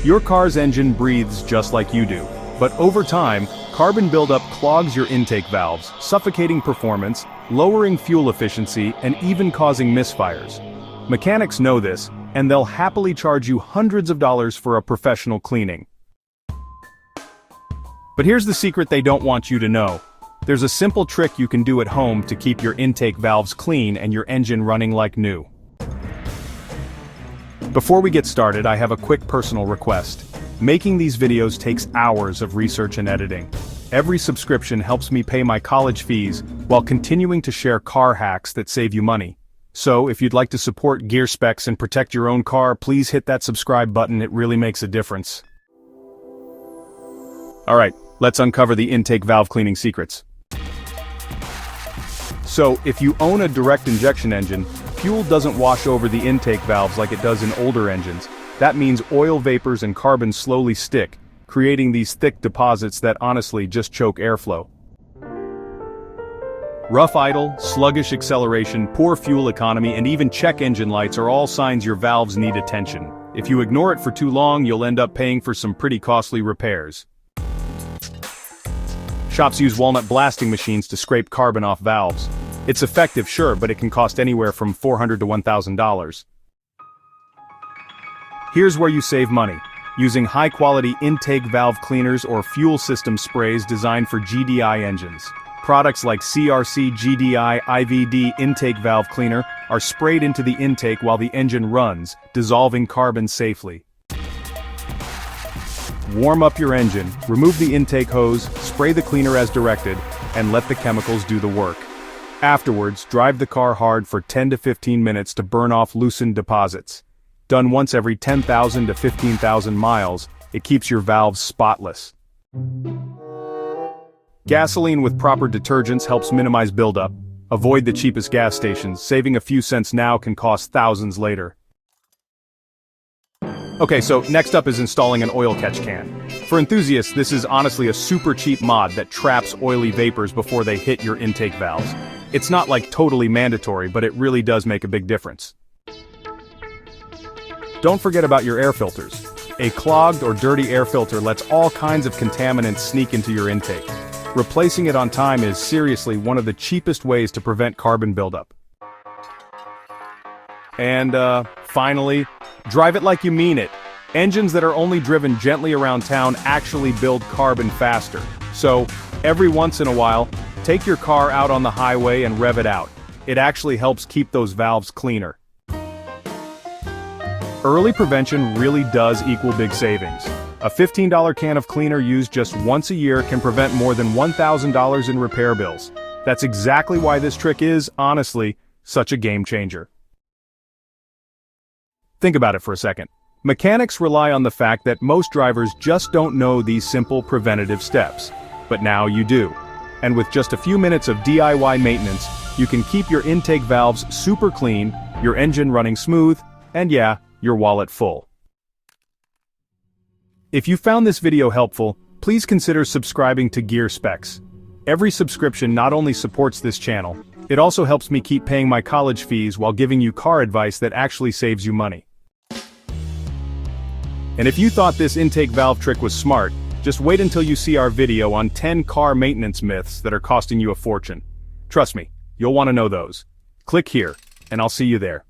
Your car's engine breathes just like you do, but over time, carbon buildup clogs your intake valves, suffocating performance, lowering fuel efficiency, and even causing misfires. Mechanics know this, and they'll happily charge you hundreds of dollars for a professional cleaning. But here's the secret they don't want you to know. There's a simple trick you can do at home to keep your intake valves clean and your engine running like new. Before we get started, I have a quick personal request. Making these videos takes hours of research and editing. Every subscription helps me pay my college fees while continuing to share car hacks that save you money. So, if you'd like to support Gear Specs and protect your own car, please hit that subscribe button, it really makes a difference. Alright, let's uncover the intake valve cleaning secrets. So, if you own a direct injection engine, fuel doesn't wash over the intake valves like it does in older engines. That means oil vapors and carbon slowly stick, creating these thick deposits that honestly just choke airflow. Rough idle, sluggish acceleration, poor fuel economy, and even check engine lights are all signs your valves need attention. If you ignore it for too long, you'll end up paying for some pretty costly repairs. Shops use walnut blasting machines to scrape carbon off valves. It's effective, sure, but it can cost anywhere from $400 to $1,000. Here's where you save money. Using high-quality intake valve cleaners or fuel system sprays designed for GDI engines. Products like CRC GDI IVD intake valve cleaner are sprayed into the intake while the engine runs, dissolving carbon safely. Warm up your engine, remove the intake hose, spray the cleaner as directed, and let the chemicals do the work. Afterwards, drive the car hard for 10 to 15 minutes to burn off loosened deposits. Done once every 10,000 to 15,000 miles, it keeps your valves spotless. Gasoline with proper detergents helps minimize buildup. Avoid the cheapest gas stations, saving a few cents now can cost thousands later. Okay, so next up is installing an oil catch can. For enthusiasts, this is honestly a super cheap mod that traps oily vapors before they hit your intake valves. It's not like totally mandatory, but it really does make a big difference. Don't forget about your air filters. A clogged or dirty air filter lets all kinds of contaminants sneak into your intake. Replacing it on time is seriously one of the cheapest ways to prevent carbon buildup. And, finally, drive it like you mean it. Engines that are only driven gently around town actually build carbon faster. So, every once in a while, take your car out on the highway and rev it out. It actually helps keep those valves cleaner. Early prevention really does equal big savings. A $15 can of cleaner used just once a year can prevent more than $1,000 in repair bills. That's exactly why this trick is, honestly, such a game changer. Think about it for a second. Mechanics rely on the fact that most drivers just don't know these simple preventative steps. But now you do. And with just a few minutes of DIY maintenance, you can keep your intake valves super clean, your engine running smooth, and yeah, your wallet full. If you found this video helpful, please consider subscribing to Gear Specs. Every subscription not only supports this channel, it also helps me keep paying my college fees while giving you car advice that actually saves you money. And if you thought this intake valve trick was smart, just wait until you see our video on 10 car maintenance myths that are costing you a fortune. Trust me, you'll want to know those. Click here, and I'll see you there.